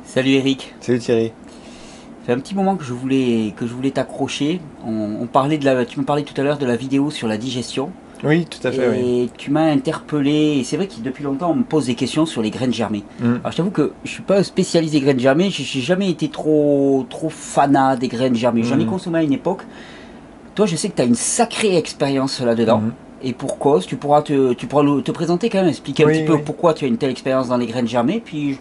Salut Eric. Salut Thierry. Ça fait un petit moment que je voulais t'accrocher. On parlait tu me parlais tout à l'heure de la vidéo sur la digestion Oui, tout à fait, oui. et tu m'as interpellé. Et c'est vrai que depuis longtemps on me pose des questions sur les graines germées. Mm. Alors je t'avoue que je suis pas spécialisé graines germées. J'ai jamais été trop fanat des graines germées. J'en ai Mm. consommé à une époque. Toi, je sais que tu as une sacrée expérience là-dedans. Mm. Et pour cause, tu pourras te présenter quand même, expliquer un petit Oui, peu oui. pourquoi tu as une telle expérience dans les graines germées, puis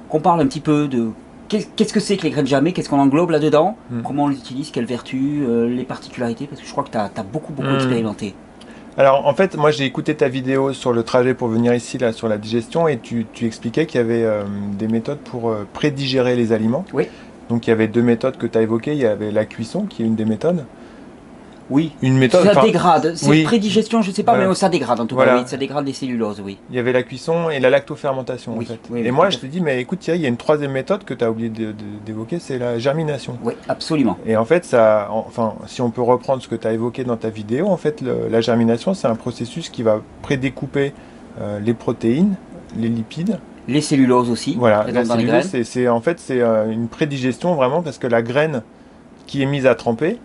qu'on parle un petit peu de qu'est-ce que c'est que les graines germées, qu'est-ce qu'on englobe là-dedans, Mm. comment on l'utilise, quelles vertus, les particularités, parce que je crois que tu as beaucoup Mm. expérimenté. Alors en fait, moi j'ai écouté ta vidéo sur le trajet pour venir ici, là, sur la digestion, et tu expliquais qu'il y avait des méthodes pour prédigérer les aliments. Oui, Donc il y avait deux méthodes que tu as évoquées. Il y avait la cuisson, qui est une des méthodes. oui. Une méthode, Ça enfin, dégrade, c'est oui, prédigestion, je sais pas, voilà. mais ça dégrade en tout cas, Voilà. oui, ça dégrade les celluloses, oui. Il y avait la cuisson et la lactofermentation, en Oui, fait. oui, Et oui, moi tout je à te fait. dis, mais écoute Thierry, il y a une troisième méthode que tu as oublié d'évoquer, c'est la germination. Oui, absolument. Et en fait, ça, enfin, si on peut reprendre ce que tu as évoqué dans ta vidéo, en fait, la germination, c'est un processus qui va prédécouper les protéines, les lipides. Les celluloses aussi, Voilà, la présentes dans les cellulose, graines. en fait, c'est une prédigestion vraiment parce que la graine qui est mise à tremper,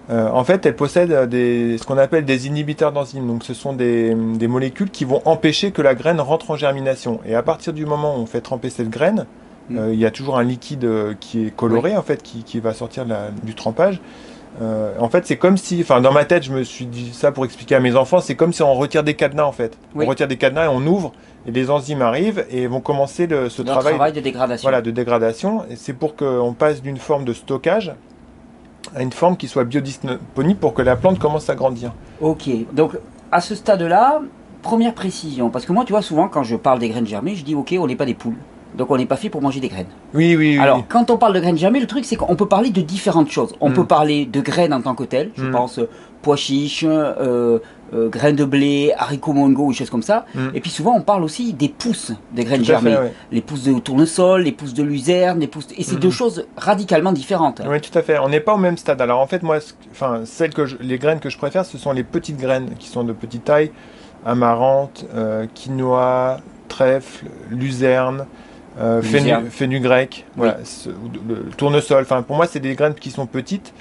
en fait, elle possède ce qu'on appelle des inhibiteurs d'enzymes. Donc, ce sont des molécules qui vont empêcher que la graine rentre en germination. Et à partir du moment où on fait tremper cette graine, il y a toujours un liquide qui est coloré, Oui. en fait, qui va sortir du trempage. En fait, c'est comme si, enfin, dans ma tête, je me suis dit ça pour expliquer à mes enfants, c'est comme si on retire des cadenas, en fait. Oui. On retire des cadenas et on ouvre, et les enzymes arrivent et vont commencer ce Leur travail de dégradation. voilà, de dégradation. Et c'est pour qu'on passe d'une forme de stockage à une forme qui soit biodisponible pour que la plante commence à grandir. Ok, donc à ce stade-là, première précision, parce que moi, tu vois, souvent quand je parle des graines germées, je dis ok, on n'est pas des poules, donc on n'est pas fait pour manger des graines. Oui, oui, oui. Alors, quand on parle de graines germées, le truc c'est qu'on peut parler de différentes choses. On peut parler de graines en tant que telles, je pense pois chiches, graines de blé, haricots mongo ou des choses comme ça. Et puis souvent on parle aussi des pousses des graines Tout à fait, germées. ouais. Les pousses de tournesol, les pousses de luzerne, les pousses... Et c'est deux choses radicalement différentes. Oui, tout à fait. On n'est pas au même stade. Alors en fait, moi, enfin, les graines que je préfère, ce sont les petites graines qui sont de petite taille, amarante, quinoa, trèfle, luzerne, Luzerne. fenugrec, voilà, le tournesol. Enfin, pour moi, c'est des graines qui sont petites.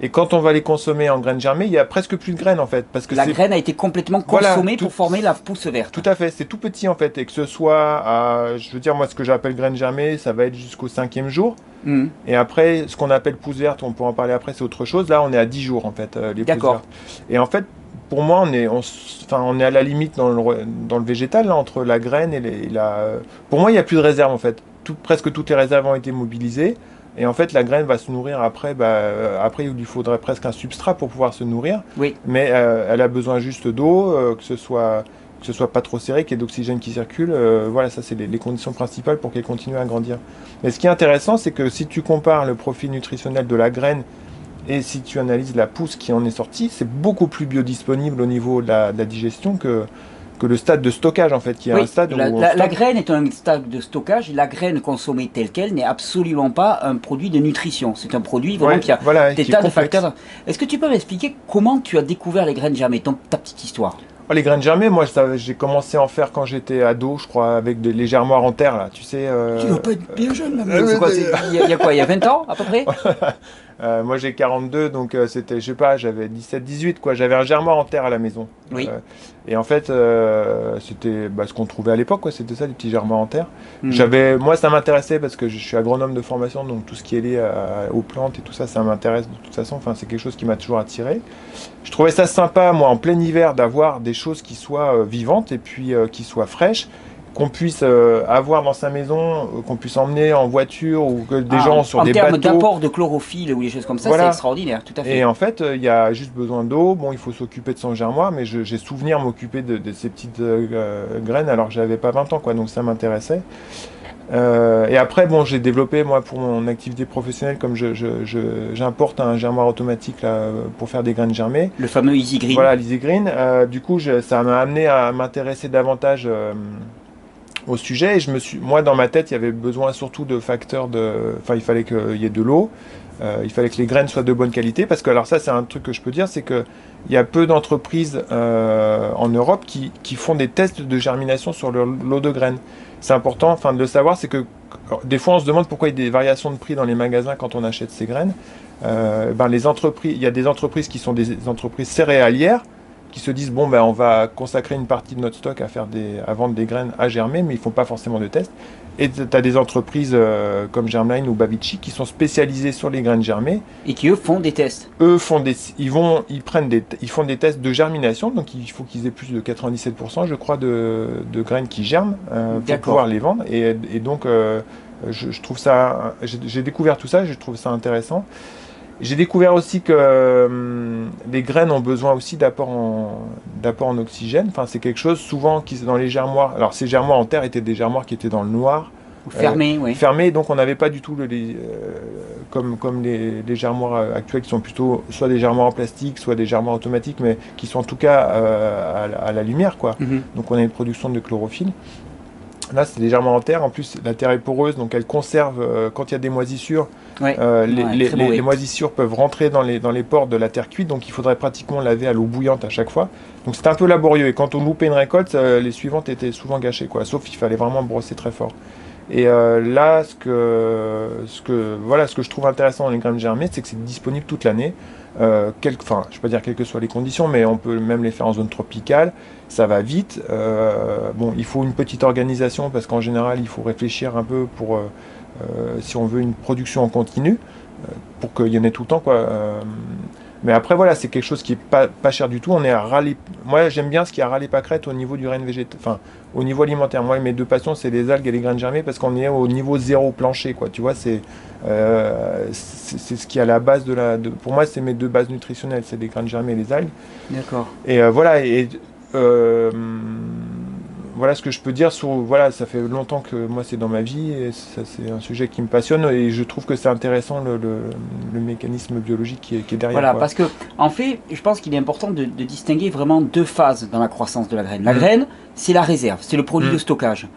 Et quand on va les consommer en graines germées, il y a presque plus de graines en fait, parce que La graine a été complètement Voilà, consommée pour former la pousse verte. tout à fait, c'est tout petit en fait, et que ce soit je veux dire, moi, ce que j'appelle graines germées, ça va être jusqu'au 5e jour. Mhm. Et après, ce qu'on appelle pousse verte, on pourra en parler après, c'est autre chose. Là, on est à 10 jours en fait, les pousses D'accord. vertes. Et en fait, pour moi, on est à la limite dans le végétal, là, entre la graine pour moi, il n'y a plus de réserve en fait. Presque toutes les réserves ont été mobilisées. Et en fait, la graine va se nourrir après. Après, il lui faudrait presque un substrat pour pouvoir se nourrir. Oui. Mais elle a besoin juste d'eau, que ce soit pas trop serré, qu'il y ait d'oxygène qui circule. Voilà, ça, c'est les conditions principales pour qu'elle continue à grandir. Mais ce qui est intéressant, c'est que si tu compares le profil nutritionnel de la graine et si tu analyses la pousse qui en est sortie, c'est beaucoup plus biodisponible au niveau de la digestion que le stade de stockage, en fait, qui est Oui, un stade où on la stocke. graine est un stade de stockage. La graine consommée telle qu'elle n'est absolument pas un produit de nutrition. C'est un produit vraiment Ouais, qui a voilà, des qui est tas de complexe. facteurs. Est-ce que tu peux m'expliquer comment tu as découvert les graines germées, ta petite histoire? Oh, les graines germées, moi, j'ai commencé à en faire quand j'étais ado, je crois, avec les germoires en terre, là, tu sais. Tu dois pas être bien jeune là. C'est quoi, Il y a quoi? Il y a 20 ans à peu près? moi j'ai 42, donc c'était, je sais pas, j'avais 17-18 quoi. J'avais un germoir en terre à la maison. Oui. Et en fait, c'était ce qu'on trouvait à l'époque, quoi. C'était ça, des petits germoirs en terre. Mhm. Moi ça m'intéressait parce que je suis agronome de formation, donc tout ce qui est lié aux plantes et tout ça, ça m'intéresse de toute façon. Enfin, c'est quelque chose qui m'a toujours attiré. Je trouvais ça sympa, moi, en plein hiver, d'avoir des choses qui soient vivantes et puis qui soient fraîches, qu'on puisse avoir dans sa maison, qu'on puisse emmener en voiture ou que des gens sur des En termes bateaux. d'apport de chlorophylle ou des choses comme ça, Voilà. c'est extraordinaire, tout à fait. Et en fait, il y a juste besoin d'eau. Bon, il faut s'occuper de son germoir, mais j'ai souvenir m'occuper de ces petites graines alors que j'avais pas 20 ans, quoi. Donc ça m'intéressait. Et après, bon, j'ai développé, moi, pour mon activité professionnelle, comme j'importe un germoir automatique là, pour faire des graines germées. Le fameux Easy Green. Voilà, l'Easy Green. Du coup, ça m'a amené à m'intéresser davantage au sujet. Et moi, dans ma tête, il y avait besoin surtout de facteurs enfin, il fallait qu'il y ait de l'eau. Il fallait que les graines soient de bonne qualité, parce que alors ça c'est un truc que je peux dire, c'est que il y a peu d'entreprises en Europe qui font des tests de germination sur leur lot de graines. C'est important, enfin, de le savoir, c'est que Alors, des fois, on se demande pourquoi il y a des variations de prix dans les magasins quand on achète ces graines. Les entreprises, il y a des entreprises qui sont des entreprises céréalières qui se disent bon ben on va consacrer une partie de notre stock à vendre des graines à germer, mais ils font pas forcément de tests. Et tu as des entreprises comme Germline ou Bavici qui sont spécialisées sur les graines germées et qui eux font des tests. Eux font ils font des tests de germination, donc il faut qu'ils aient plus de 97% je crois de graines qui germent pour pouvoir les vendre. Et donc je trouve ça, j'ai découvert tout ça, je trouve ça intéressant. J'ai découvert aussi que les graines ont besoin aussi d'apport en oxygène. Enfin, c'est quelque chose souvent qui dans les germoirs. Alors, ces germoirs en terre étaient des germoirs qui étaient dans le noir. Fermés, oui. Fermés, donc on n'avait pas du tout comme les germoirs actuels qui sont plutôt soit des germoirs en plastique, soit des germoirs automatiques, mais qui sont en tout cas à la lumière, quoi. Donc on a une production de chlorophylle. Là, c'est des germoirs en terre. En plus, la terre est poreuse, donc elle conserve, quand il y a des moisissures, les moisissures peuvent rentrer dans les pores de la terre cuite, donc il faudrait pratiquement laver à l'eau bouillante à chaque fois. Donc c'est un peu laborieux, et quand on loupait une récolte, les suivantes étaient souvent gâchées, quoi. Sauf qu'il fallait vraiment brosser très fort. Et là, ce que je trouve intéressant dans les graines germées, c'est que c'est disponible toute l'année. Je ne vais pas dire quelles que soient les conditions, mais on peut même les faire en zone tropicale. Ça va vite. Il faut une petite organisation parce qu'en général, il faut réfléchir un peu pour si on veut une production en continu, pour qu'il y en ait tout le temps, quoi. Mais après, voilà, c'est quelque chose qui est pas cher du tout. On est à râler. Moi, j'aime bien ce qui est à râler pas crête au niveau du renne végétal, enfin, au niveau alimentaire. Moi, mes deux passions, c'est les algues et les graines germées parce qu'on est au niveau zéro plancher, quoi. Tu vois, c'est ce qui est à la base pour moi, c'est mes deux bases nutritionnelles, c'est les graines germées et les algues. D'accord. Et voilà. Voilà ce que je peux dire ça fait longtemps que moi c'est dans ma vie et ça, c'est un sujet qui me passionne et je trouve que c'est intéressant le mécanisme biologique qui est derrière. Voilà, parce que en fait, je pense qu'il est important de distinguer vraiment deux phases dans la croissance de la graine. La graine, c'est la réserve, c'est le produit de stockage.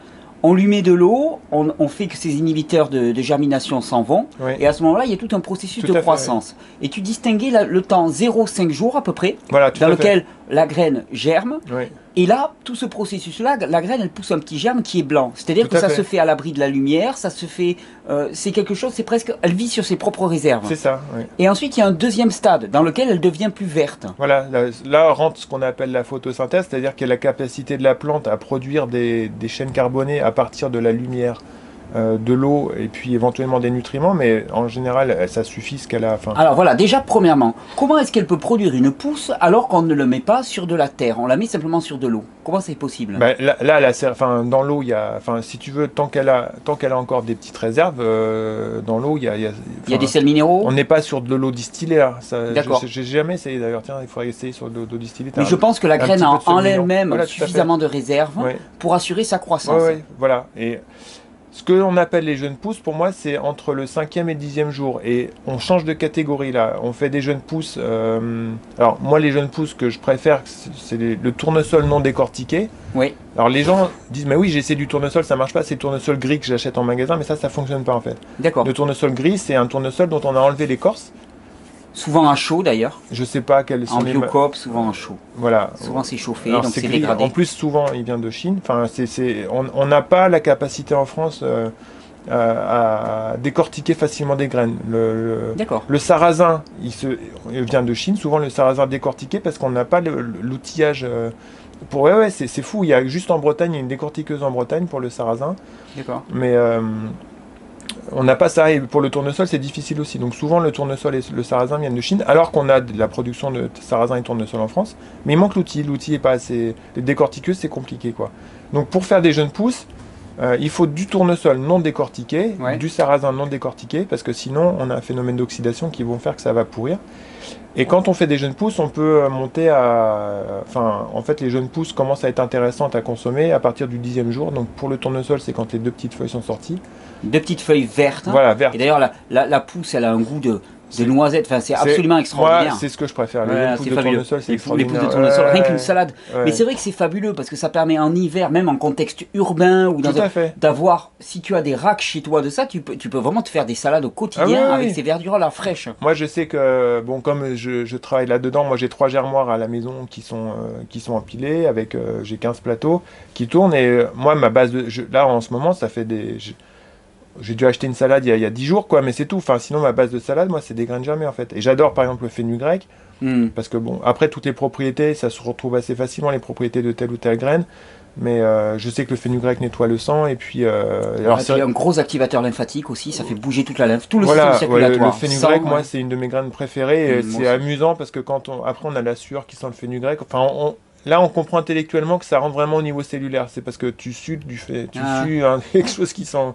On lui met de l'eau, on fait que ces inhibiteurs de germination s'en vont, et à ce moment-là, il y a tout un processus de croissance. Et tu distinguais le temps 0,5 jours à peu près, dans lequel la graine germe. Et là, tout ce processus-là, la graine, elle pousse un petit germe qui est blanc. C'est-à-dire que ça se fait à l'abri de la lumière, ça se fait... c'est quelque chose, c'est presque... Elle vit sur ses propres réserves. C'est ça, oui. Et ensuite, il y a un deuxième stade, dans lequel elle devient plus verte. Voilà, là rentre ce qu'on appelle la photosynthèse, c'est-à-dire qu'il y a la capacité de la plante à produire des chaînes carbonées à partir de la lumière, de l'eau et puis éventuellement des nutriments, mais en général, ça suffit ce qu'elle a. Alors voilà, déjà, premièrement, comment est-ce qu'elle peut produire une pousse alors qu'on ne le met pas sur de la terre? On la met simplement sur de l'eau. Comment c'est possible? Dans l'eau, il y a, si tu veux, tant qu'elle a encore des petites réserves, dans l'eau, il y a des sels minéraux. On n'est pas sur de l'eau distillée. Là. D'accord. J'ai jamais essayé d'ailleurs. Tiens, il faudrait essayer sur de l'eau distillée. Mais je pense que la graine a en elle-même suffisamment de réserves pour assurer sa croissance. Oui, voilà. Et ce qu'on appelle les jeunes pousses, pour moi, c'est entre le 5e et 10e jour. Et on change de catégorie là. On fait des jeunes pousses. Alors, moi, les jeunes pousses que je préfère, c'est le tournesol non décortiqué. Oui. Alors, les gens disent, mais oui, j'ai essayé du tournesol, ça marche pas. C'est le tournesol gris que j'achète en magasin, mais ça fonctionne pas en fait. D'accord. Le tournesol gris, c'est un tournesol dont on a enlevé l'écorce. Souvent à chaud d'ailleurs. Je sais pas quels sont les... En biocoop, souvent à chaud. Voilà. Souvent c'est chauffé, alors, donc c'est dégradé. En plus, souvent, il vient de Chine. Enfin, on n'a pas la capacité en France à décortiquer facilement des graines. D'accord. Le sarrasin, il vient de Chine. Souvent, le sarrasin décortiqué parce qu'on n'a pas l'outillage... c'est fou. Il y a juste en Bretagne, il y a une décortiqueuse en Bretagne pour le sarrasin. D'accord. Mais... on n'a pas ça, et pour le tournesol c'est difficile aussi. Donc souvent le tournesol et le sarrasin viennent de Chine, alors qu'on a de la production de sarrasin et tournesol en France. Mais il manque l'outil n'est pas assez... Les décortiqueuses c'est compliqué quoi. Donc pour faire des jeunes pousses, il faut du tournesol non décortiqué, du sarrasin non décortiqué, parce que sinon on a un phénomène d'oxydation qui vont faire que ça va pourrir. Et quand on fait des jeunes pousses, on peut monter en fait, les jeunes pousses commencent à être intéressantes à consommer à partir du 10e jour. Donc pour le tournesol, c'est quand les deux petites feuilles sont sorties. Deux petites feuilles vertes. Voilà, vertes. Et d'ailleurs, la pousse, elle a un goût de noisette. Enfin, c'est absolument extraordinaire. Moi, c'est ce que je préfère. Les pousses de tournesol, c'est extraordinaire. Les pousses de tournesol, rien qu'une salade. Mais c'est vrai que c'est fabuleux parce que ça permet en hiver, même en contexte urbain, ou d'avoir, si tu as des racks chez toi de ça, tu peux vraiment te faire des salades au quotidien avec ces verdures-là fraîches. Moi, je sais que, comme je travaille là-dedans, moi j'ai 3 germoirs à la maison qui sont empilés, avec j'ai 15 plateaux qui tournent. Et moi, ma base là en ce moment, ça fait j'ai dû acheter une salade il y a 10 jours, quoi, mais c'est tout. Enfin, sinon, ma base de salade, moi, c'est des graines germées, en fait. Et j'adore, par exemple, le fenugrec, parce que, bon, après, toutes les propriétés, ça se retrouve assez facilement, les propriétés de telle ou telle graine. Mais je sais que le fenugrec nettoie le sang, et puis... alors c'est un gros activateur lymphatique aussi, ça fait bouger toute la lymphe, tout le voilà, système circulatoire. le fenugrec, moi, c'est une de mes graines préférées, et c'est amusant, parce que après, on a la sueur qui sent le fenugrec, enfin, là, on comprend intellectuellement que ça rentre vraiment au niveau cellulaire. C'est parce que tu sues quelque chose qui sent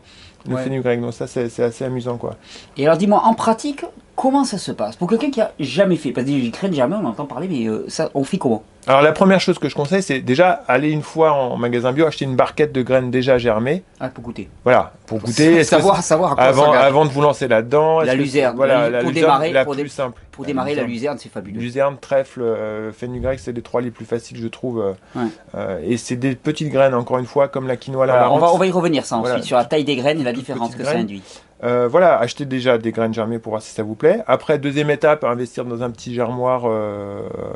le fenugrec. Donc ça, c'est assez amusant, quoi. Et alors, dis-moi, en pratique, comment ça se passe? Pour quelqu'un qui a jamais fait, parce que les graines germées, on entend parler, mais ça, on fait comment? Alors la première chose que je conseille, c'est déjà aller une fois en magasin bio, acheter une barquette de graines déjà germées. Ah, pour goûter. Voilà, pour goûter. savoir à quoi ça engage. Avant de vous lancer là-dedans. La luzerne. Voilà, la luzerne, la plus simple. Pour démarrer, la luzerne, c'est fabuleux. Luzerne, trèfle, fenugrec, c'est les 3 les plus faciles, je trouve. Et c'est des petites graines, encore une fois, comme la quinoa, la marrante. On va y revenir, ça, ensuite, sur la taille des graines et la différence que ça induit. Voilà, achetez déjà des graines germées pour voir si ça vous plaît. Après, deuxième étape, investir dans un petit germoir,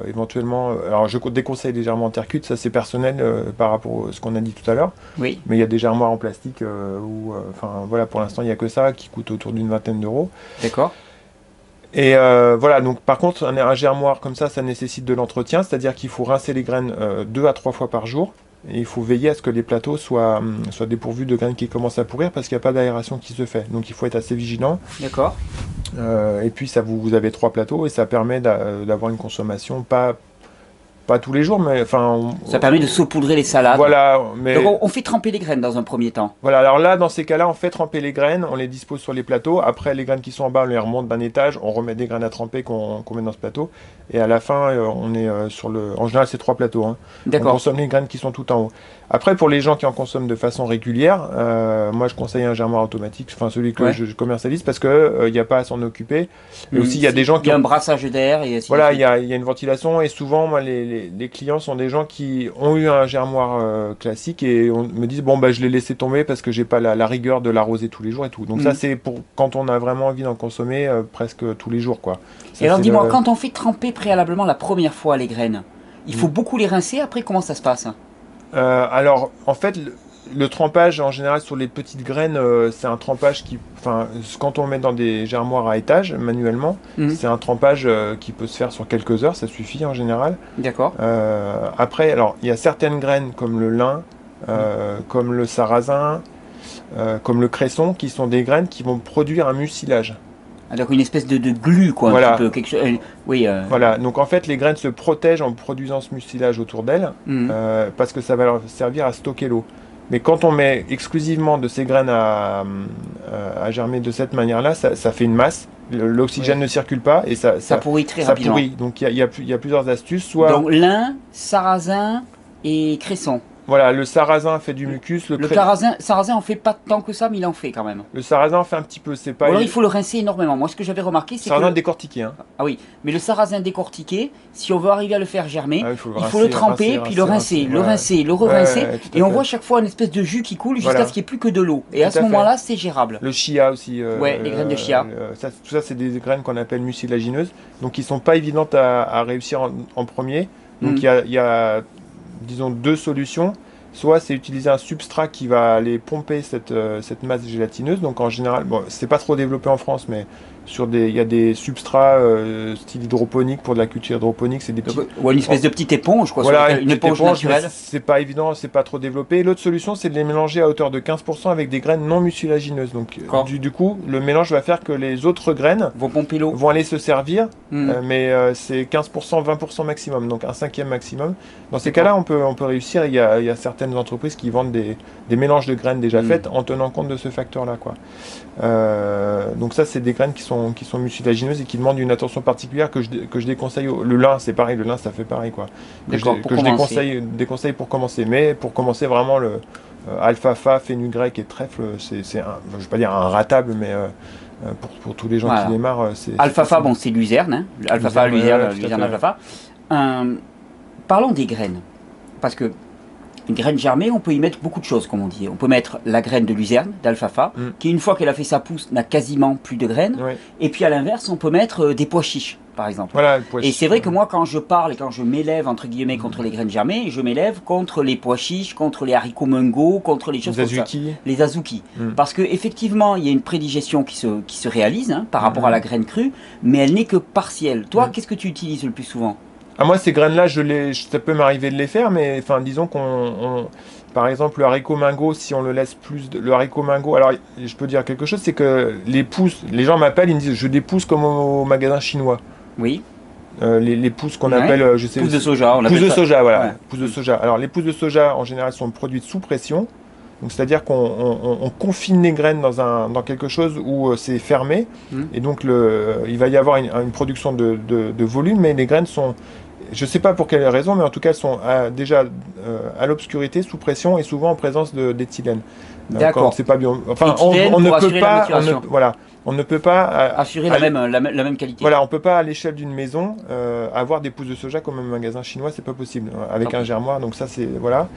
éventuellement. Alors, je déconseille les germoirs en terre-cuite, ça c'est personnel par rapport à ce qu'on a dit tout à l'heure. Oui. Mais il y a des germoirs en plastique enfin voilà, pour l'instant, il n'y a que ça qui coûte autour d'une vingtaine d'euros. D'accord. Et voilà, donc par contre, un germoir comme ça nécessite de l'entretien, c'est-à-dire qu'il faut rincer les graines 2 à 3 fois par jour. Et il faut veiller à ce que les plateaux soient dépourvus de graines qui commencent à pourrir parce qu'il n'y a pas d'aération qui se fait. Donc il faut être assez vigilant. D'accord. Et puis vous avez 3 plateaux et ça permet d'avoir une consommation pas tous les jours, mais enfin... Ça permet de saupoudrer les salades. Voilà, mais... Donc on fait tremper les graines dans un premier temps. Voilà, alors là, dans ces cas-là, on fait tremper les graines, on les dispose sur les plateaux. Après, les graines qui sont en bas, on les remonte d'un étage, on remet des graines à tremper qu'on met dans ce plateau. Et à la fin, on est sur le... En général, c'est 3 plateaux. Hein. D'accord. On consomme les graines qui sont tout en haut. Après, pour les gens qui en consomment de façon régulière, moi, je conseille un germoir automatique, enfin celui que je commercialise, parce qu'il n'y a pas à s'en occuper. Mais aussi, il y a des gens qui... Il y a un brassage d'air. Voilà, il y a une ventilation. Et souvent, moi, les clients sont des gens qui ont eu un germoir classique et me disent bon je l'ai laissé tomber parce que j'ai pas la rigueur de l'arroser tous les jours et tout. Donc ça c'est pour quand on a vraiment envie d'en consommer presque tous les jours, quoi. Ça, et alors dis-moi, quand on fait tremper préalablement la première fois les graines, il faut beaucoup les rincer, après comment ça se passe? Alors en fait le trempage en général sur les petites graines, c'est un trempage quand on met dans des germoirs à étage manuellement, c'est un trempage qui peut se faire sur quelques heures, ça suffit en général. D'accord. Après, alors il y a certaines graines comme le lin, comme le sarrasin, comme le cresson, qui sont des graines qui vont produire un mucilage. Donc une espèce de glu, quoi. Voilà. Un petit peu, quelque chose. Oui. Voilà. Donc en fait, les graines se protègent en produisant ce mucilage autour d'elles, parce que ça va leur servir à stocker l'eau. Mais quand on met exclusivement de ces graines à germer de cette manière-là, ça fait une masse. L'oxygène ne circule pas et ça pourrit très rapidement. Pourrit. Donc il y a plusieurs astuces. Donc lin, sarrasin et cresson. Voilà, le sarrasin fait du mucus. Le sarrasin en fait pas tant que ça, mais il en fait quand même. Le sarrasin en fait un petit peu, c'est pas... Alors il faut le rincer énormément. Moi, ce que j'avais remarqué, c'est que... Sarrasin décortiqué, hein. Ah oui, mais le sarrasin décortiqué, si on veut arriver à le faire germer, il faut le tremper, puis le rincer, le re-rincer, et on voit chaque fois une espèce de jus qui coule jusqu'à ce qu'il n'y ait plus que de l'eau. Et à ce moment-là, c'est gérable. Le chia aussi. Les graines de chia. Tout ça, c'est des graines qu'on appelle mucilagineuses, donc qui sont pas évidentes à réussir en premier. Donc il y a, disons, 2 solutions. Soit c'est utiliser un substrat qui va aller pomper cette masse gélatineuse. Donc en général, bon, c'est pas trop développé en France, mais il y a des substrats style hydroponique pour de la culture hydroponique. C'est des petits... Ou une espèce de petite éponge, quoi. Voilà, une éponge naturelle. C'est pas évident, c'est pas trop développé. L'autre solution, c'est de les mélanger à hauteur de 15% avec des graines non mucilagineuses. Donc du coup, le mélange va faire que les autres graines vont pomper l'eau, vont aller se servir, mais c'est 15%, 20% maximum, donc un 5e maximum. Dans ces cas-là, on peut réussir. Il y a certaines entreprises qui vendent des mélanges de graines déjà faites en tenant compte de ce facteur-là, quoi. Donc ça, c'est des graines qui sont mucilagineuses et qui demandent une attention particulière que je déconseille. Le lin, c'est pareil, le lin, ça fait pareil, quoi. Que je déconseille pour commencer. Mais pour commencer, vraiment, le alfalfa, fenugrec et trèfle, je ne vais pas dire un ratable, mais pour tous les gens qui démarrent, c'est... Alfalfa, bon, c'est luzerne, hein. Alfalfa, luzerne, alfalfa. Parlons des graines. Parce que Une graine germée, on peut y mettre beaucoup de choses, comme on dit. On peut mettre la graine de luzerne, d'alfalfa, qui une fois qu'elle a fait sa pousse, n'a quasiment plus de graines. Oui. Et puis à l'inverse, on peut mettre des pois chiches, par exemple. Voilà, et c'est vrai que moi, quand je parle et quand je m'élève, entre guillemets, contre les graines germées, je m'élève contre les pois chiches, contre les haricots mungo, contre les choses comme ça. Les azuki. Parce qu'effectivement, il y a une prédigestion qui se réalise par rapport à la graine crue, mais elle n'est que partielle. Toi, qu'est-ce que tu utilises le plus souvent? Moi, ces graines-là, ça peut m'arriver de les faire, mais enfin, disons par exemple, le haricot mingo, si on le laisse le haricot mingo, alors je peux dire quelque chose, c'est que les pousses, les gens m'appellent, ils me disent, je des pousses comme au magasin chinois. Oui. Les pousses qu'on appelle, je sais, pousses de soja. Pousses de soja, voilà. Ouais. Pousses de soja. Alors, les pousses de soja, en général, sont produites sous pression. Donc, c'est-à-dire qu'on confine les graines dans quelque chose où c'est fermé. Et donc, il va y avoir une production de volume, mais les graines sont... Je ne sais pas pour quelle raison, mais en tout cas, elles sont déjà à l'obscurité, sous pression et souvent en présence d'éthylène. D'accord. C'est pas bien. Enfin, on ne peut pas. Voilà. On ne peut pas assurer la même qualité. Voilà, on ne peut pas à l'échelle d'une maison avoir des pousses de soja comme un magasin chinois, c'est pas possible. Avec un germoir, donc ça c'est voilà.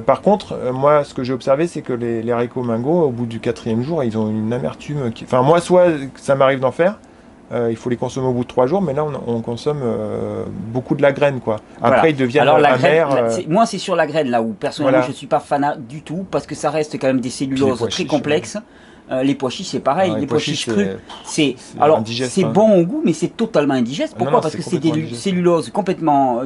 Par contre, moi, ce que j'ai observé, c'est que les haricots mingo, au bout du 4e jour, ils ont une amertume. Enfin, moi, soit ça m'arrive d'en faire. Il faut les consommer au bout de 3 jours, mais là on consomme beaucoup de la graine, quoi. Après voilà. Ils deviennent amers. Moi c'est sur la graine là où personnellement je suis pas fanat du tout parce que ça reste quand même des celluloses très complexes. Les pois chiches c'est pareil, les pois chiches crus, c'est bon au goût, mais c'est totalement indigeste. Pourquoi? Parce que c'est des celluloses complètement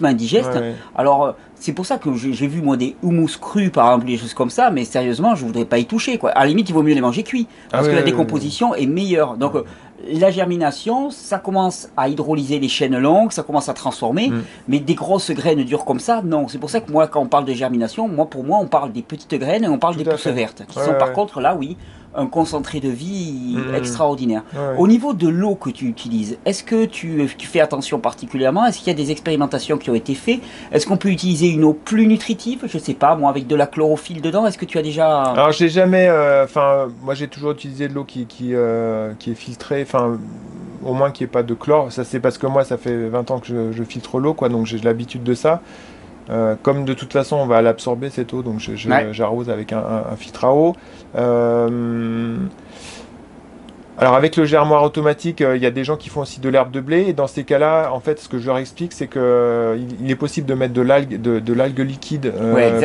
indigeste. Ouais. Alors c'est pour ça que j'ai vu moi des houmous crus par exemple, des choses comme ça, mais sérieusement je voudrais pas y toucher, quoi. À la limite il vaut mieux les manger cuits parce que la décomposition est meilleure. Donc la germination, ça commence à hydrolyser les chaînes longues, ça commence à transformer, mais des grosses graines dures comme ça, non. C'est pour ça que moi, quand on parle de germination, pour moi, on parle des petites graines et on parle des pousses vertes, qui sont par contre là, oui, un concentré de vie extraordinaire. Au niveau de l'eau que tu utilises, est-ce que tu fais attention particulièrement? Est-ce qu'il y a des expérimentations qui ont été faites? Est-ce qu'on peut utiliser une eau plus nutritive? Je sais pas, moi, avec de la chlorophylle dedans, est-ce que tu as déjà... Alors, j'ai jamais... moi, j'ai toujours utilisé de l'eau qui est filtrée, au moins qu'il n'y ait pas de chlore. Ça, c'est parce que moi, ça fait 20 ans que je filtre l'eau, quoi, donc j'ai l'habitude de ça. Comme de toute façon on va l'absorber cette eau, donc j'arrose avec un filtre à eau. Alors avec le germoir automatique, il y a des gens qui font aussi de l'herbe de blé, et dans ces cas-là, en fait, ce que je leur explique, c'est que il est possible de mettre de l'algue liquide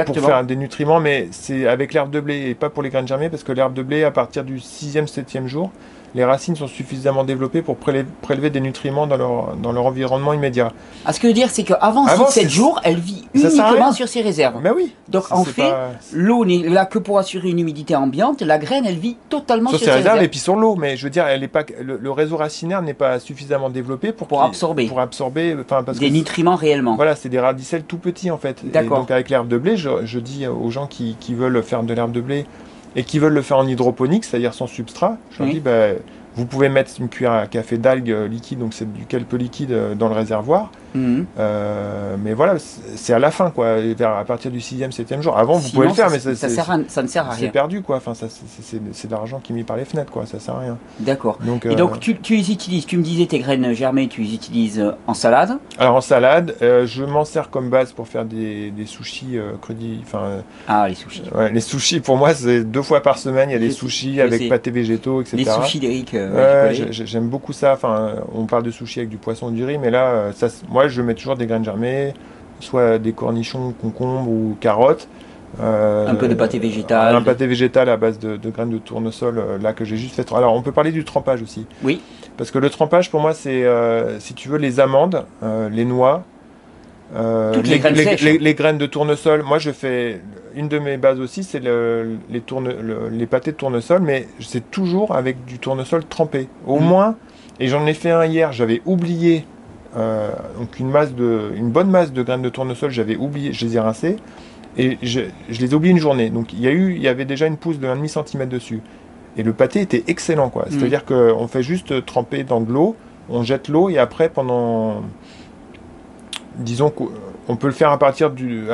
pour faire des nutriments, mais c'est avec l'herbe de blé et pas pour les graines germées, parce que l'herbe de blé, à partir du 6e, 7e jour, les racines sont suffisamment développées pour prélever des nutriments dans leur environnement immédiat. Ce que je veux dire, c'est qu'avant 6-7 jours, elle vit uniquement sur ses réserves. Mais oui. Donc en fait, l'eau n'est là que pour assurer une humidité ambiante. La graine, elle vit totalement sur ses réserves. Et puis sur l'eau. Mais je veux dire, le réseau racinaire n'est pas suffisamment développé pour absorber des nutriments réellement. Voilà, c'est des radicelles tout petits en fait. D'accord. Donc avec l'herbe de blé, je dis aux gens qui veulent faire de l'herbe de blé et qui veulent le faire en hydroponique, c'est-à-dire sans substrat, je leur dis, vous pouvez mettre une cuillère à café d'algues liquide, donc c'est du kelp liquide dans le réservoir. Mais voilà, c'est à la fin, quoi, à partir du 6e, 7e jour. Avant, vous pouvez le faire, mais ça ne sert à rien. C'est perdu, quoi. Enfin, c'est de l'argent qui est mis par les fenêtres, quoi. Ça sert à rien. D'accord. Et donc, tu les utilises, tu me disais tes graines germées, tu les utilises en salade? Alors, en salade, je m'en sers comme base pour faire des sushis crudis. Les sushis. Ouais, les sushis, pour moi, c'est 2 fois par semaine. Il y a des sushis avec pâtés végétaux, etc. Les sushis d'Eric. J'aime beaucoup ça. Enfin, on parle de sushis avec du poisson, du riz, mais là, moi, je mets toujours des graines germées, soit des cornichons, concombres ou carottes. Un peu de pâté végétal. Un pâté végétal à base de graines de tournesol, là, que j'ai juste fait. Alors, on peut parler du trempage aussi. Oui. Parce que le trempage, pour moi, c'est, si tu veux, les amandes, les noix, les graines de tournesol. Moi, je fais... Une de mes bases aussi, c'est les pâtés de tournesol, mais c'est toujours avec du tournesol trempé. Au moins, et j'en ai fait un hier, j'avais oublié donc une bonne masse de graines de tournesol, j'avais oublié, je les ai rincées, et je les ai oubliées une journée. Donc il y avait déjà une pousse de 1,5 cm dessus. Et le pâté était excellent, quoi. C'est-à-dire qu'on fait juste tremper dans de l'eau, on jette l'eau, et après, disons qu'on peut le faire à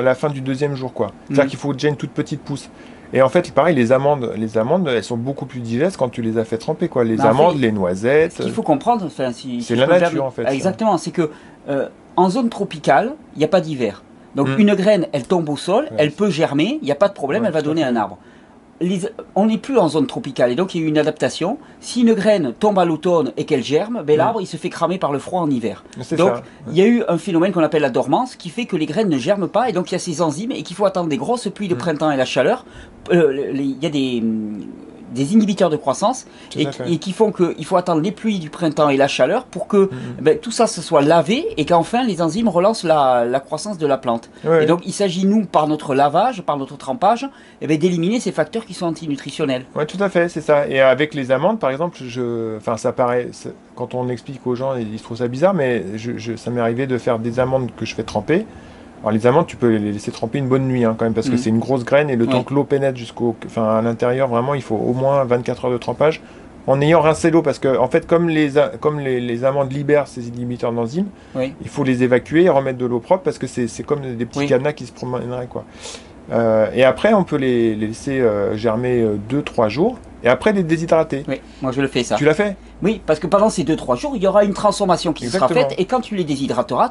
la fin du 2e jour, quoi. C'est-à-dire qu'il faut déjà une toute petite pousse. Et en fait, pareil, les amandes, elles sont beaucoup plus digestes quand tu les as fait tremper, quoi. Les amandes, les noisettes. Ce qu'il faut comprendre, c'est la nature, en fait. Exactement, c'est que en zone tropicale, il n'y a pas d'hiver. Donc une graine, elle tombe au sol, elle peut germer, il n'y a pas de problème, elle va donner un arbre. On n'est plus en zone tropicale et donc il y a eu une adaptation. Si une graine tombe à l'automne et qu'elle germe, ben l'arbre il se fait cramer par le froid en hiver. Donc il y a eu un phénomène qu'on appelle la dormance qui fait que les graines ne germent pas et donc il y a ces enzymes et qu'il faut attendre des grosses pluies de printemps et la chaleur. Il y a des inhibiteurs de croissance et qui font qu'il faut attendre les pluies du printemps et la chaleur pour que tout ça se soit lavé et qu'enfin les enzymes relancent la croissance de la plante. Et donc il s'agit, nous, par notre lavage, par notre trempage, d'éliminer ces facteurs qui sont antinutritionnels. Oui, tout à fait, c'est ça. Et avec les amandes, par exemple, ça paraît, quand on explique aux gens, ils trouvent ça bizarre, mais ça m'est arrivé de faire des amandes que je fais tremper. Alors les amandes, tu peux les laisser tremper une bonne nuit quand même, parce que c'est une grosse graine et le temps que l'eau pénètre à l'intérieur, vraiment, il faut au moins 24 heures de trempage en ayant rincé l'eau, parce que en fait, comme les amandes libèrent ces inhibiteurs d'enzymes, il faut les évacuer et remettre de l'eau propre, parce que c'est comme des petits cadenas qui se promèneraient, quoi. Et après, on peut les laisser germer 2-3 jours. Et après, les déshydrater. Oui, moi je le fais ça. Tu l'as fait? Oui, parce que pendant ces 2-3 jours, il y aura une transformation qui sera faite. Et quand tu les déshydrateras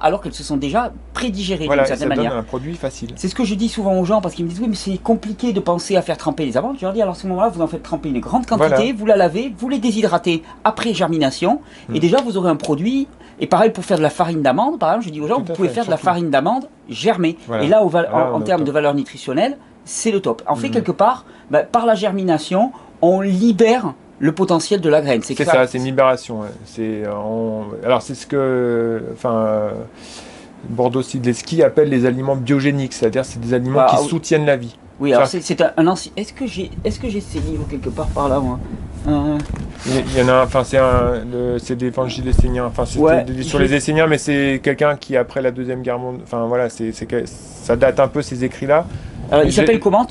alors qu'elles se sont déjà prédigérées d'une certaine manière. Ça donne un produit facile. C'est ce que je dis souvent aux gens, parce qu'ils me disent, oui, mais c'est compliqué de penser à faire tremper les amandes. Je leur dis, alors à ce moment-là, vous en faites tremper une grande quantité, vous la lavez, vous les déshydratez après germination. Et déjà, vous aurez un produit. Et pareil pour faire de la farine d'amande, par exemple, je dis aux gens, vous pouvez faire de la farine d'amande germée. Et là, en termes de valeur nutritionnelle, c'est le top. En fait, quelque part, par la germination, on libère le potentiel de la graine. C'est ça, c'est une libération. Alors, c'est ce que Bordeaux Sidleski appelle les aliments biogéniques, c'est-à-dire c'est des aliments qui soutiennent la vie. Oui, alors c'est un ancien. Est-ce que j'ai ces livres quelque part par là, moi? Il y en a c'est des évangiles esséniens, sur les Esséniens, mais c'est quelqu'un qui, après la Deuxième Guerre mondiale, ça date un peu ces écrits-là. Il s'appelle comment?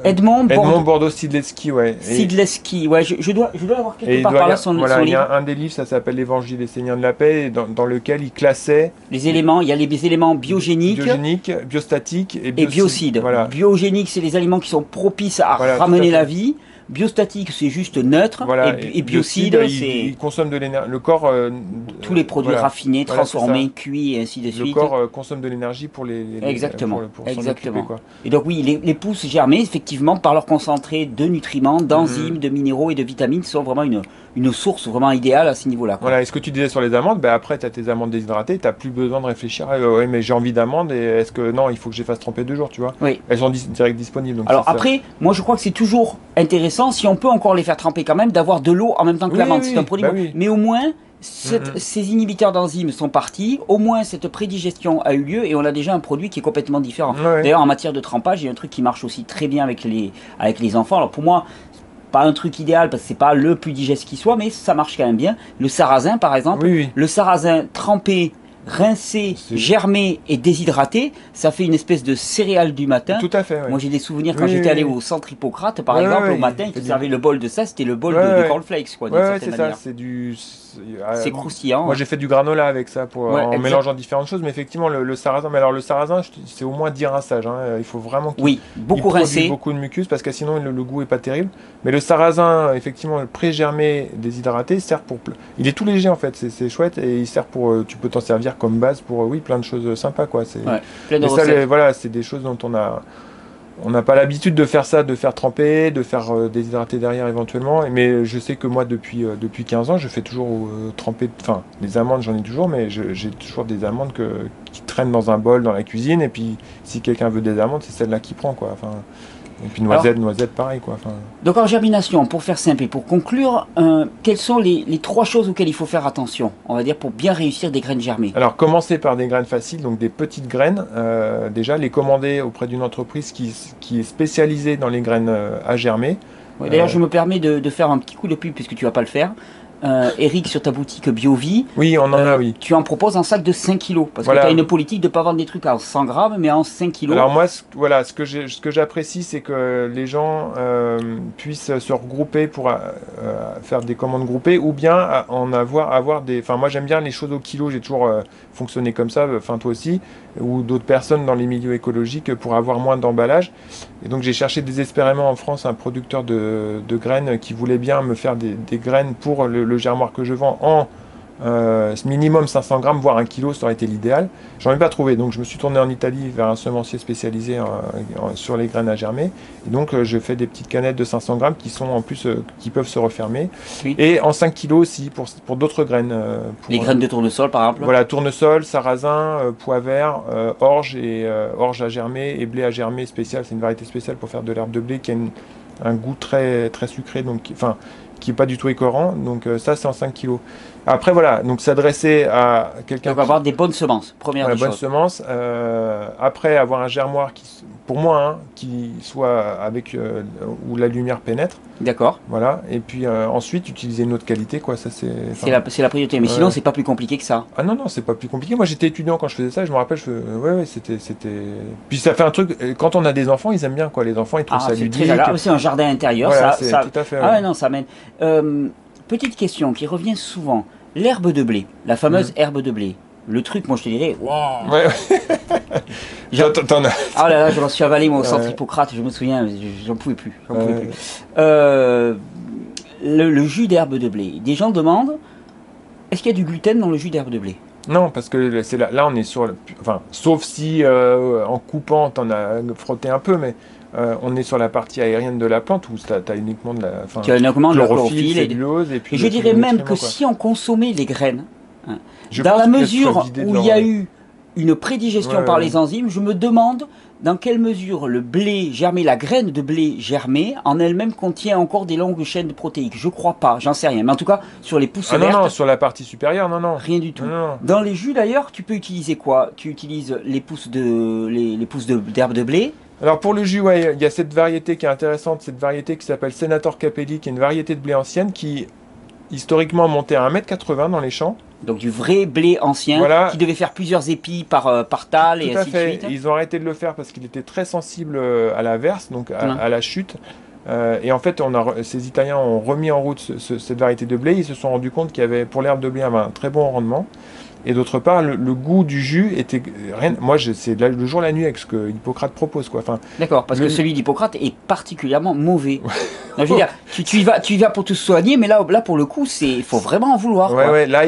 Edmond Bordeaux Sidleski, ouais. Sidleski, ouais, je dois avoir quelque part par là son livre. Il y a un des livres, ça s'appelle l'Évangile essénien de la paix, dans lequel il classait les éléments. Il y a les éléments biogéniques, biostatiques et biocides. Voilà. Biogéniques, c'est les aliments qui sont propices à ramener la vie. Biostatique, c'est juste neutre, et biocide, c'est... Il consomme de l'énergie. Le corps... tous les produits raffinés, transformés, cuits, et ainsi de suite. Le corps consomme de l'énergie pour les Exactement. Pour s'en occuper, quoi. Et donc oui, les pousses germées, effectivement, par leur concentré de nutriments, d'enzymes, de minéraux et de vitamines, sont vraiment une source vraiment idéale à ce niveau-là. Voilà, et ce que tu disais sur les amandes, après tu as tes amandes déshydratées, tu n'as plus besoin de réfléchir, ouais, mais j'ai envie d'amandes, et est-ce que non, il faut que je les fasse tremper 2 jours, tu vois. Oui. Elles sont direct disponibles. Donc alors après, moi je crois que c'est toujours intéressant, si on peut encore les faire tremper quand même, d'avoir de l'eau en même temps que l'amande. C'est un produit mais au moins, ces inhibiteurs d'enzymes sont partis, au moins cette prédigestion a eu lieu, et on a déjà un produit qui est complètement différent. D'ailleurs, en matière de trempage, il y a un truc qui marche aussi très bien avec les enfants. Alors pour moi, pas un truc idéal parce que c'est pas le plus digeste qui soit, mais ça marche quand même bien. Le sarrasin par exemple, le sarrasin trempé, rincé, germé et déshydraté, ça fait une espèce de céréale du matin. Tout à fait. Ouais. Moi j'ai des souvenirs quand j'étais allé au centre Hippocrate par exemple, au matin, ils servaient le bol de ça, c'était le bol de cornflakes, quoi. Ouais, c'est ça, c'est croustillant. Moi j'ai fait du granola avec ça en mélangeant différentes choses, mais effectivement le sarrasin, le sarrasin c'est au moins 10 rinçages, il faut vraiment beaucoup rincer, beaucoup de mucus parce que sinon le goût est pas terrible. Mais le sarrasin, effectivement, le pré-germé déshydraté sert il est tout léger en fait, c'est chouette, et il sert tu peux t'en servir comme base pour plein de choses sympas, quoi. Plein de recettes. Voilà, c'est des choses dont on n'a pas l'habitude de faire ça, de faire tremper, de faire déshydrater derrière éventuellement. Mais je sais que moi, depuis 15 ans, je fais toujours tremper. Enfin, des amandes, j'en ai toujours, mais j'ai toujours des amandes qui traînent dans un bol dans la cuisine. Et puis, si quelqu'un veut des amandes, c'est celle-là qui prend, quoi. Enfin, et puis noisette, pareil, quoi. Enfin... Donc en germination, pour faire simple et pour conclure, quelles sont les 3 choses auxquelles il faut faire attention, on va dire, pour bien réussir des graines germées? Alors commencer par des graines faciles, donc des petites graines, déjà les commander auprès d'une entreprise qui est spécialisée dans les graines à germer. Ouais, d'ailleurs je me permets de faire un petit coup de pub puisque tu vas pas le faire. Eric, sur ta boutique BioVie, oui, on en a, tu en proposes un sac de 5 kg. Parce que tu as une politique de ne pas vendre des trucs à 100 grammes, mais en 5 kg. Alors moi, ce que j'apprécie, c'est que les gens puissent se regrouper pour faire des commandes groupées, ou bien avoir des... Enfin, moi, j'aime bien les choses au kilo. J'ai toujours fonctionné comme ça, enfin toi aussi, ou d'autres personnes dans les milieux écologiques pour avoir moins d'emballage. Et donc, j'ai cherché désespérément en France un producteur de graines qui voulait bien me faire des graines pour le germoir que je vends Minimum 500 grammes, voire 1 kilo, ça aurait été l'idéal. J'en ai pas trouvé, donc je me suis tourné en Italie vers un semencier spécialisé sur les graines à germer. Et donc je fais des petites canettes de 500 grammes qui sont en plus qui peuvent se refermer. Oui. Et en 5 kilos aussi pour d'autres graines. Les graines de tournesol par exemple. Voilà, tournesol, sarrasin, pois vert, orge et orge à germer et blé à germer spécial. C'est une variété spéciale pour faire de l'herbe de blé qui a un goût très, très sucré, donc, qui n'est pas du tout écœurant. Donc ça, c'est en 5 kilos. Après, voilà, donc s'adresser à quelqu'un... Donc avoir des bonnes semences, première des bonnes choses. semences. Après, avoir un germoir qui, pour moi, hein, qui soit avec où la lumière pénètre. D'accord. Voilà. Et puis ensuite, utiliser une autre qualité, quoi. Ça, c'est la priorité. Mais sinon, c'est pas plus compliqué que ça. Ah non, non, c'est pas plus compliqué. Moi, j'étais étudiant quand je faisais ça. Je me rappelle, ouais, c'était... Puis ça fait un truc... Quand on a des enfants, ils aiment bien, quoi. Les enfants, ils trouvent ça ludique. C'est un jardin intérieur. Voilà, ça... tout à fait. Ah ouais, non, ça mène... petite question qui revient souvent. L'herbe de blé, la fameuse herbe de blé. Le truc, moi je te dirais, wow. Ouais. Ah là là, je m'en suis avalé moi au centre Hippocrate, je me souviens, j'en pouvais plus. Le jus d'herbe de blé. Des gens demandent, est-ce qu'il y a du gluten dans le jus d'herbe de blé? Non, parce que là on est sur... Enfin, sauf si en coupant, t'en as frotté un peu, mais... on est sur la partie aérienne de la plante où tu as uniquement de la chlorophylle, cellulose et puis... Et je dirais même que si on consommait les graines, hein, dans la mesure où il y a eu une prédigestion par les enzymes, je me demande dans quelle mesure le blé germé, la graine de blé germée, en elle-même contient encore des longues chaînes protéiques. Je crois pas, j'en sais rien. Mais en tout cas, sur les pousses vertes... non, sur la partie supérieure, non. Rien du tout. Non. Dans les jus d'ailleurs, tu peux utiliser quoi? Tu utilises les pousses d'herbe de blé. Alors pour le jus, ouais, il y a cette variété qui est intéressante, cette variété qui s'appelle Senator Capelli, qui est une variété de blé ancienne qui historiquement montait à 1,80 m dans les champs. Donc du vrai blé ancien qui devait faire plusieurs épis par tal et ainsi de suite. Ils ont arrêté de le faire parce qu'il était très sensible à la verse, donc à la chute. Et en fait, ces Italiens ont remis en route cette variété de blé. Ils se sont rendus compte qu'il y avait, pour l'herbe de blé, un très bon rendement. Et d'autre part, le goût du jus était rien. Moi, c'est le jour et la nuit avec ce que Hippocrate propose, quoi. Enfin, d'accord, parce que celui d'Hippocrate est particulièrement mauvais. Non, je veux dire, tu y vas pour te soigner, mais là pour le coup, il faut vraiment en vouloir. Ouais, là,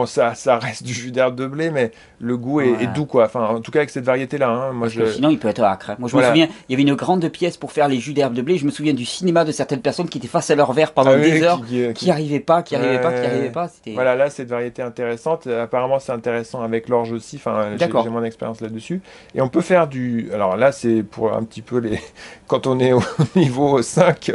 ça reste du jus d'herbe de blé, mais le goût est doux, quoi. Enfin, en tout cas, avec cette variété-là. Hein, parce que sinon, il peut être âcre. Moi, je me souviens, il y avait une grande pièce pour faire les jus d'herbe de blé. Je me souviens du cinéma de certaines personnes qui étaient face à leur verre pendant des heures, qui n'arrivaient pas. Voilà, là, cette variété intéressante. Apparemment, c'est intéressant avec l'orge aussi. Enfin, j'ai mon expérience là-dessus. Et on peut faire alors là, c'est pour un petit peu quand on est au niveau 5,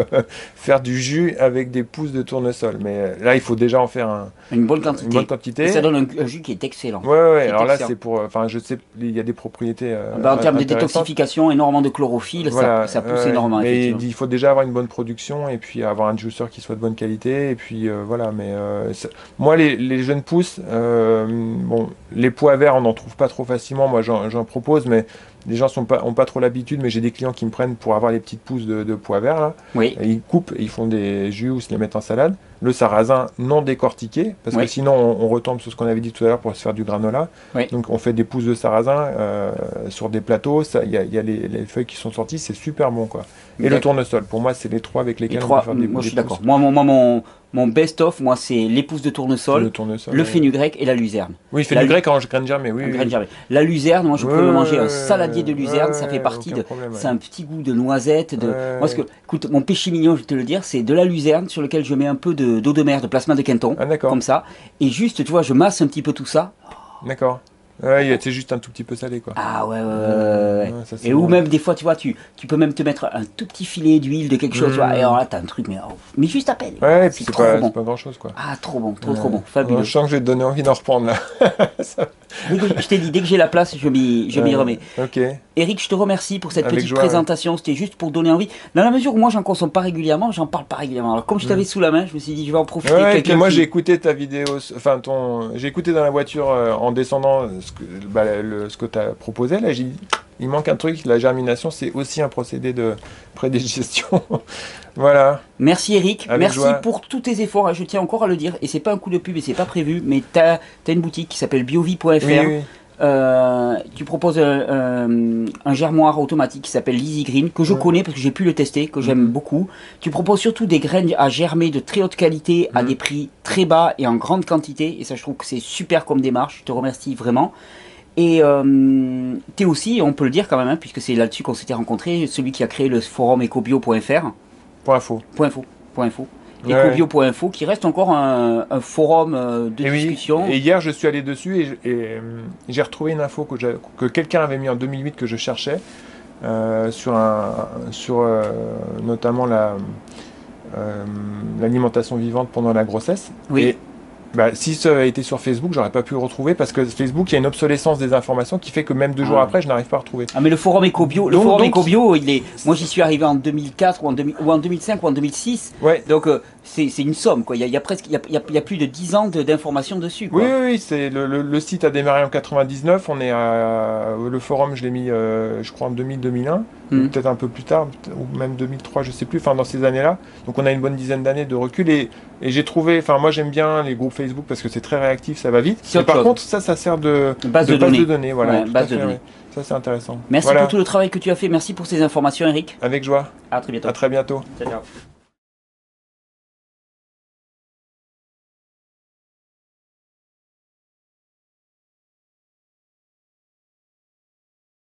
faire du jus avec des pousses de tournesol. Mais là, il faut déjà en faire une bonne quantité. Et ça donne un jus qui est excellent. Ouais. Alors là, c'est pour... Enfin, je sais, il y a des propriétés en termes de détoxification, énormément de chlorophylle, ça pousse énormément. Mais il faut déjà avoir une bonne production et puis avoir un juiceur qui soit de bonne qualité. Et puis voilà, mais moi, les jeunes pousses, les pois verts, on n'en trouve pas trop facilement. Moi, j'en propose, mais les gens n'ont pas trop l'habitude. Mais j'ai des clients qui me prennent pour avoir les petites pousses de pois verts. Là. Oui. Et ils coupent, ils font des jus ou se les mettent en salade. Le sarrasin non décortiqué, parce que sinon on retombe sur ce qu'on avait dit tout à l'heure pour se faire du granola. Oui. Donc on fait des pousses de sarrasin sur des plateaux. Il y a les feuilles qui sont sorties, c'est super bon, quoi. Et le tournesol, pour moi, c'est les trois avec lesquels on peut faire des Moi, je suis d'accord. pousses. Mon best-of, moi, c'est les pousses de tournesol, le fenugrec et la luzerne. Oui, fenugrec en graines germées, oui. La luzerne, moi, je peux me manger un saladier de luzerne, ça fait partie c'est un petit goût de noisette. Moi, écoute, mon péché mignon, je vais te le dire, c'est de la luzerne sur lequel je mets un peu d'eau de mer, de plasma de Quinton, comme ça. Et juste, tu vois, je masse un petit peu tout ça. D'accord. Ouais, c'est juste un tout petit peu salé, quoi. Ah ouais. Et ou même des fois, tu vois, tu peux même te mettre un tout petit filet d'huile de quelque chose, tu vois, et alors là, t'as un truc, mais juste à peine. Ouais, et puis c'est pas grand chose, quoi. Ah, trop bon, trop bon, fabuleux. Je sens que je vais te donner envie d'en reprendre, là. Je t'ai dit, dès que j'ai la place, je m'y remets. Ok. Eric, je te remercie pour cette petite présentation. C'était juste pour donner envie. Dans la mesure où moi, j'en consomme pas régulièrement, j'en parle pas régulièrement. Alors, comme je t'avais sous la main, je me suis dit, je vais en profiter. Ouais, et puis moi, j'ai écouté ta vidéo, enfin, j'ai écouté dans la voiture en descendant ce que tu as proposé. Là, il manque un truc. La germination, c'est aussi un procédé de prédigestion. Voilà. Merci Eric, merci pour tous tes efforts. Je tiens encore à le dire, et c'est pas un coup de pub et c'est pas prévu, mais tu as une boutique qui s'appelle biovie.fr. Oui. Tu proposes un germoir automatique qui s'appelle Easy Green, que je connais parce que j'ai pu le tester, que j'aime beaucoup. Tu proposes surtout des graines à germer de très haute qualité à des prix très bas et en grande quantité. Et ça, je trouve que c'est super comme démarche. Je te remercie vraiment. Et tu es aussi, on peut le dire quand même, hein, puisque c'est là-dessus qu'on s'était rencontrés, celui qui a créé le forum ecobio.fr. .info. Ecobio.info, qui reste encore un forum de discussion. Oui. Et hier, je suis allé dessus et j'ai retrouvé une info que quelqu'un avait mis en 2008 que je cherchais sur notamment l'alimentation vivante pendant la grossesse. Oui. Et si ça avait été sur Facebook, j'aurais pas pu le retrouver parce que Facebook, il y a une obsolescence des informations qui fait que même 2 jours après, je n'arrive pas à retrouver. Ah mais le forum Ecobio, moi j'y suis arrivé en 2004 ou en 2005 ou en 2006. Ouais. Donc c'est une somme quoi. Il y a plus de 10 ans d'informations dessus. Quoi. Oui, c'est le site a démarré en 99. On est le forum, je l'ai mis, je crois en 2000-2001, peut-être un peu plus tard, ou même 2003, je sais plus. Enfin dans ces années-là. Donc on a une bonne dizaine d'années de recul et j'ai trouvé. Enfin moi j'aime bien les groupes Facebook parce que c'est très réactif, ça va vite. Mais par contre ça sert de base de données. Voilà. Ouais, base de données. Ouais. Ça c'est intéressant. Merci pour tout le travail que tu as fait. Merci pour ces informations, Eric. Avec joie. À très bientôt. À très bientôt. Ciao.